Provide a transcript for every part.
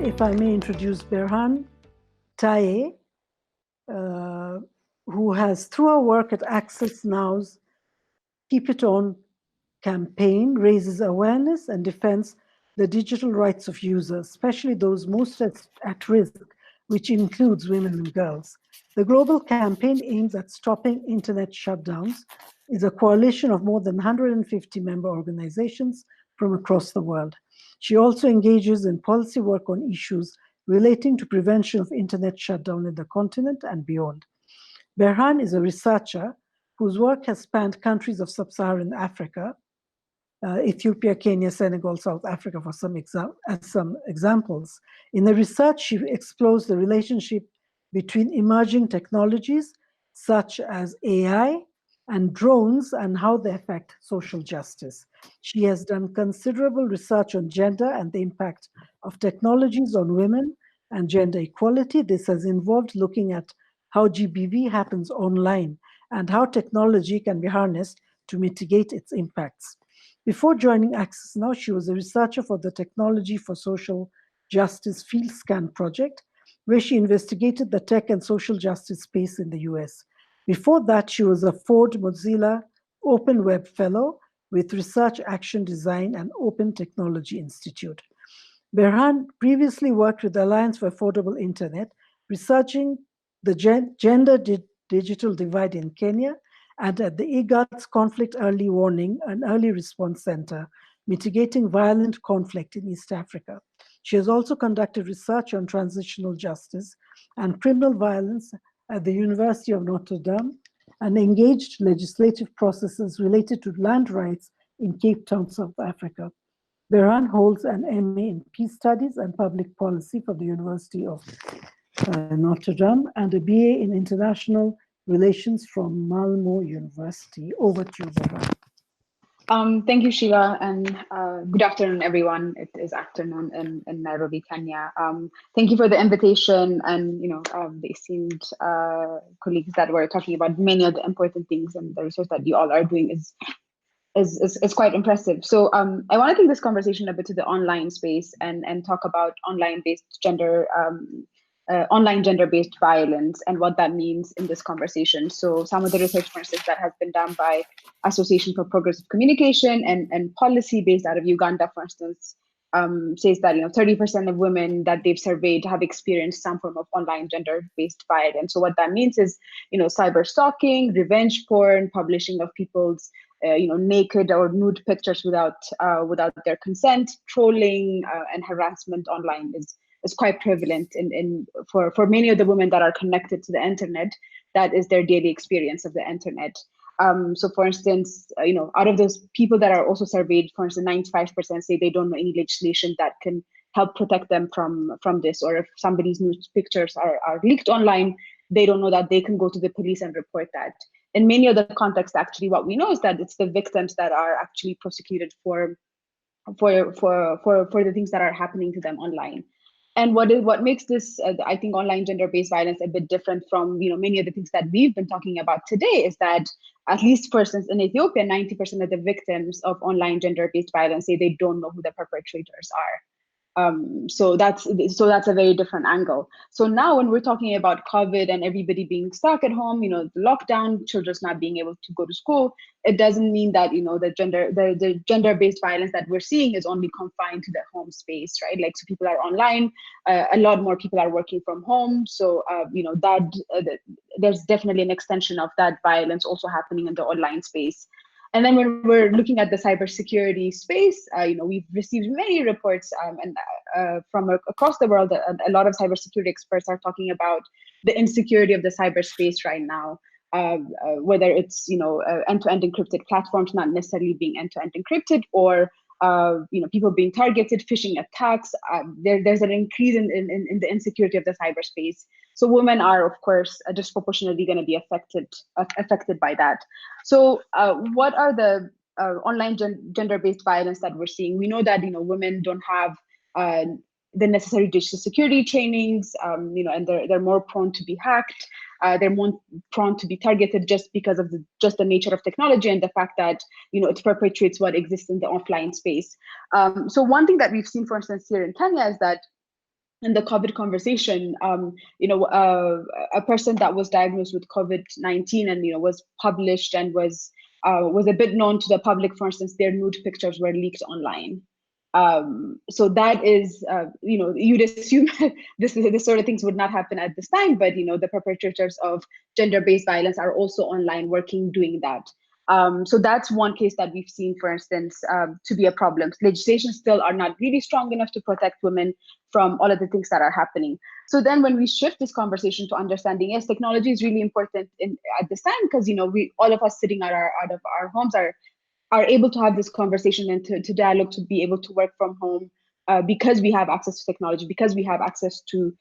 if I may introduce Berhan Taye, who has, through her work at Access Now's Keep It On campaign, raises awareness and defends the digital rights of users, especially those most at risk, which includes women and girls. The global campaign aims at stopping internet shutdowns, is a coalition of more than 150 member organizations from across the world. She also engages in policy work on issues relating to prevention of internet shutdown in the continent and beyond. Berhan is a researcher whose work has spanned countries of sub-Saharan Africa, Ethiopia, Kenya, Senegal, South Africa, for some examples. In the research, she explores the relationship between emerging technologies such as AI and drones and how they affect social justice. She has done considerable research on gender and the impact of technologies on women and gender equality. This has involved looking at how GBV happens online and how technology can be harnessed to mitigate its impacts. Before joining Access Now, she was a researcher for the Technology for Social Justice Field Scan project, where she investigated the tech and social justice space in the US. Before that, she was a Ford Mozilla Open Web Fellow with Research Action Design and Open Technology Institute. Berhan previously worked with the Alliance for Affordable Internet, researching the gender digital divide in Kenya, and at the IGAD's Conflict Early Warning and Early Response Center, mitigating violent conflict in East Africa. She has also conducted research on transitional justice and criminal violence at the University of Notre Dame and engaged legislative processes related to land rights in Cape Town, South Africa. Berhan holds an MA in Peace Studies and Public Policy from the University of Notre Dame and a BA in International Relations from Malmo University. Over to you, Berhan. Thank you, Sheila, and good afternoon, everyone. It is afternoon in Nairobi, Kenya. Thank you for the invitation and the esteemed colleagues that were talking about many of the important things, and the research that you all are doing is quite impressive. So I want to take this conversation a bit to the online space and talk about online gender-based violence and what that means in this conversation. So some of the research, for instance, that has been done by Association for Progressive Communication and policy based out of Uganda, for instance, says that 30% of women that they've surveyed have experienced some form of online gender-based violence. So what that means is, cyber stalking, revenge porn, publishing of people's naked or nude pictures without their consent, trolling and harassment online is quite prevalent for many of the women that are connected to the internet. That is their daily experience of the internet. So for instance, out of those people that are also surveyed, for instance, 95% say they don't know any legislation that can help protect them from this, or if somebody's nude pictures are leaked online, they don't know that they can go to the police and report that. In many other contexts, actually, what we know is that it's the victims that are actually prosecuted for the things that are happening to them online. And what makes this, I think, online gender-based violence a bit different from many of the things that we've been talking about today is that, at least for instance, in Ethiopia, 90% of the victims of online gender-based violence say they don't know who the perpetrators are. So that's a very different angle. So now when we're talking about COVID and everybody being stuck at home, the lockdown, children's not being able to go to school, it doesn't mean that the gender-based violence that we're seeing is only confined to the home space, right? Like, so people are online, a lot more people are working from home. So there's definitely an extension of that violence also happening in the online space. And then when we're looking at the cybersecurity space, we've received many reports from across the world. A lot of cybersecurity experts are talking about the insecurity of the cyberspace right now, whether it's end-to-end encrypted platforms not necessarily being end-to-end encrypted, or people being targeted, phishing attacks. There's an increase in the insecurity of the cyberspace. So women are, of course, disproportionately going to be affected by that. So what are the online gender-based violence that we're seeing? We know that women don't have the necessary digital security trainings, and they're more prone to be hacked. They're more prone to be targeted just because of the nature of technology and the fact that it perpetuates what exists in the offline space. So one thing that we've seen, for instance, here in Kenya is that in the COVID conversation, a person that was diagnosed with COVID-19 and was published and was a bit known to the public. For instance, their nude pictures were leaked online. So that is, you'd assume this sort of things would not happen at this time, but the perpetrators of gender-based violence are also online working, doing that. So that's one case that we've seen, for instance, to be a problem. Legislation still are not really strong enough to protect women from all of the things that are happening. So then when we shift this conversation to understanding, yes, technology is really important at this time, because we, all of us sitting out of our homes, are able to have this conversation and to dialogue, to be able to work from home, because we have access to technology, because we have access to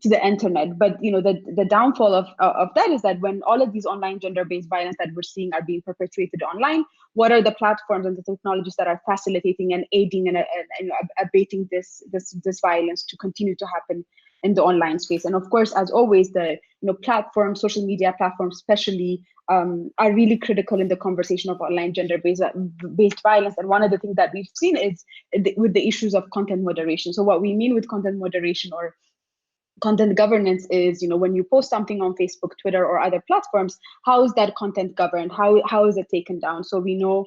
the internet. But the downfall of that is that when all of these online gender-based violence that we're seeing are being perpetuated online, what are the platforms and the technologies that are facilitating and aiding and abating this violence to continue to happen in the online space? And of course, as always, the platforms, social media platforms especially, are really critical in the conversation of online gender-based violence. And one of the things that we've seen is with the issues of content moderation. So what we mean with content moderation or content governance is, when you post something on Facebook, Twitter, or other platforms, how is that content governed? How is it taken down? So we know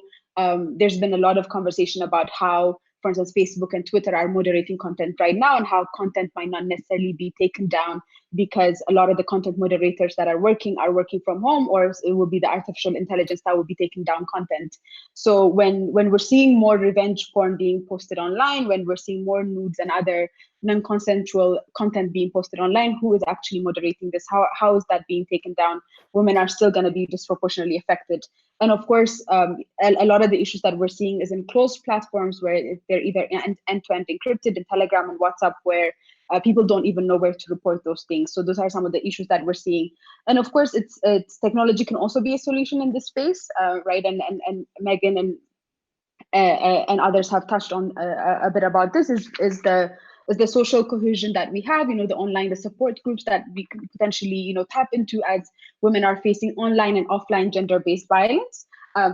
there's been a lot of conversation about how, for instance, Facebook and Twitter are moderating content right now, and how content might not necessarily be taken down because a lot of the content moderators that are working from home, or it will be the artificial intelligence that will be taking down content. So when we're seeing more revenge porn being posted online, when we're seeing more nudes and other non-consensual content being posted online, who is actually moderating this? How is that being taken down? Women are still going to be disproportionately affected. And of course, a lot of the issues that we're seeing is in closed platforms where they're either end-to-end encrypted, in Telegram and WhatsApp, where people don't even know where to report those things. So those are some of the issues that we're seeing. And of course, it's technology can also be a solution in this space, right? And Megan and others have touched on a bit about this, is the social cohesion that we have, the support groups that we can potentially, tap into as women are facing online and offline gender-based violence.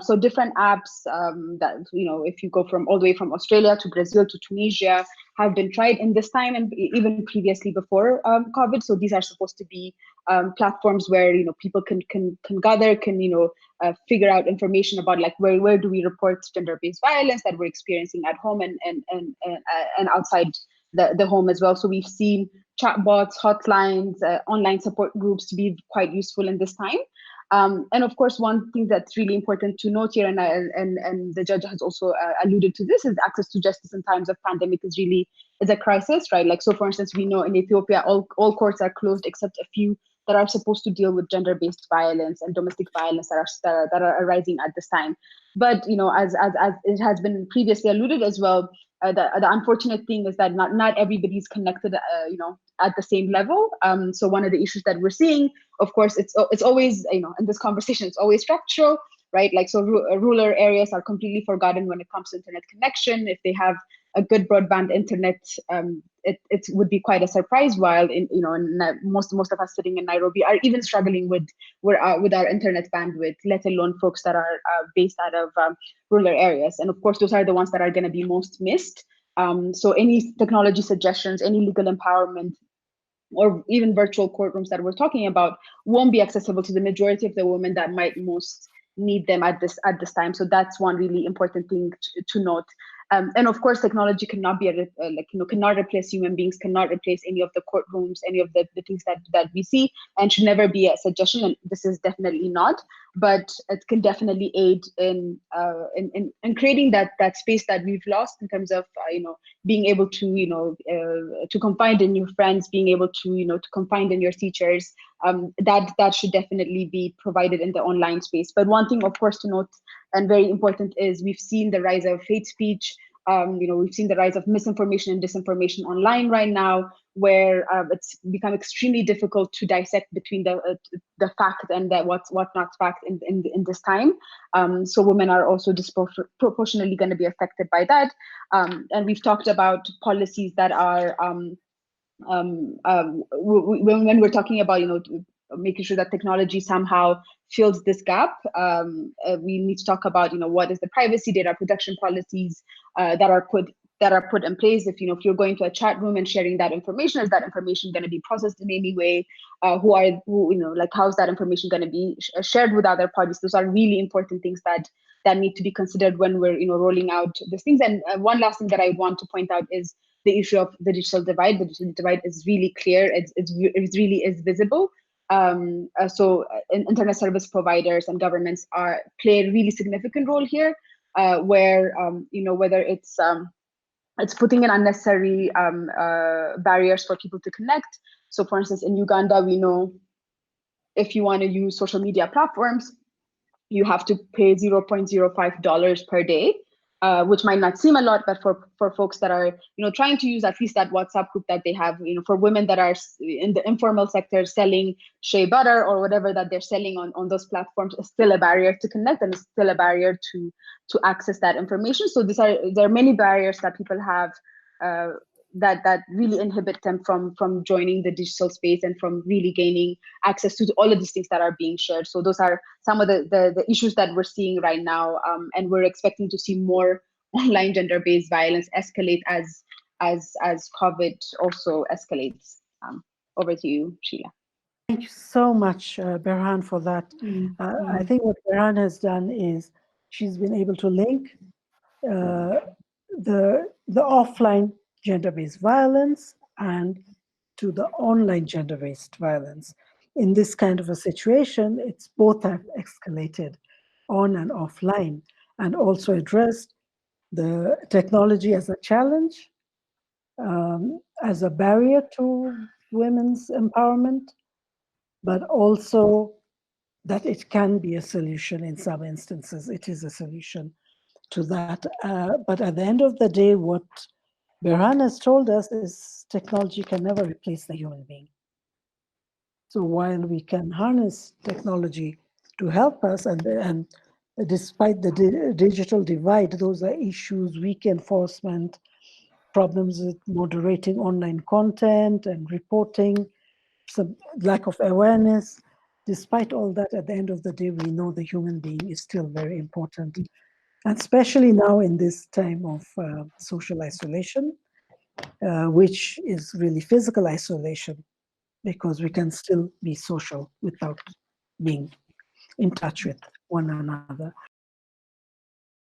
So different apps that, if you go from all the way from Australia to Brazil to Tunisia, have been tried in this time and even previously before COVID. So these are supposed to be platforms where, people can gather, can, figure out information about like where do we report gender-based violence that we're experiencing at home and outside the home as well. So we've seen chatbots, hotlines, online support groups to be quite useful in this time. And of course, one thing that's really important to note here, and the judge has also alluded to this, is access to justice in times of pandemic is a crisis, right? Like, so for instance, we know in Ethiopia, all courts are closed except a few that are supposed to deal with gender-based violence and domestic violence that are arising at this time. But as it has been previously alluded as well, the unfortunate thing is that not everybody's connected, at the same level. So one of the issues that we're seeing, of course, it's always, in this conversation, it's always structural, right? Like, so rural areas are completely forgotten when it comes to internet connection. If they have a good broadband internet, it would be quite a surprise. While most of us sitting in Nairobi are even struggling with our internet bandwidth, let alone folks that are based out of rural areas. And of course, those are the ones that are going to be most missed. So any technology suggestions, any legal empowerment, or even virtual courtrooms that we're talking about won't be accessible to the majority of the women that might most need them at this time. So that's one really important thing to note. And of course, technology cannot be cannot replace human beings, cannot replace any of the courtrooms, any of the things that we see, and should never be a suggestion. And this is definitely not, but it can definitely aid in creating that space that we've lost in terms of being able to to confide in your friends, being able to to confide in your teachers. That should definitely be provided in the online space. But one thing, of course, to note and very important is we've seen the rise of hate speech. We've seen the rise of misinformation and disinformation online right now, where it's become extremely difficult to dissect between the fact and what's not fact in this time. So women are also disproportionately going to be affected by that. And we've talked about policies that are when we're talking about making sure that technology somehow fills this gap. We need to talk about what is the privacy data protection policies that are put that are put in place. If you're going to a chat room and sharing that information, is that information going to be processed in any way? Like how's that information going to be shared with other parties? Those are really important things that need to be considered when we're rolling out these things. And one last thing that I want to point out is the issue of the digital divide. The digital divide is really clear. It really is visible. Internet service providers and governments play a really significant role here, where whether it's putting in unnecessary barriers for people to connect. So, for instance, in Uganda, we know if you want to use social media platforms, you have to pay $0.05 per day, which might not seem a lot, but for folks that are trying to use at least that WhatsApp group that they have, for women that are in the informal sector selling shea butter or whatever that they're selling on those platforms, is still a barrier to connect, and is still a barrier to access that information. So there are many barriers that people have that really inhibit them from joining the digital space and from really gaining access to all of these things that are being shared. So those are some of the issues that we're seeing right now, and we're expecting to see more online gender-based violence escalate as COVID also escalates. Over to you, Sheila. Thank you so much, Berhan, for that. I think what Berhan has done is she's been able to link the offline gender-based violence and to the online gender-based violence. In this kind of a situation, it's both have escalated on and offline, and also addressed the technology as a challenge, as a barrier to women's empowerment, but also that it can be a solution in some instances. It is a solution to that. But at the end of the day, what Berhan has told us is technology can never replace the human being. So while we can harness technology to help us, and despite the digital divide, those are issues, weak enforcement, problems with moderating online content and reporting, some lack of awareness. Despite all that, at the end of the day, we know the human being is still very important. And especially now in this time of social isolation, which is really physical isolation, because we can still be social without being in touch with one another.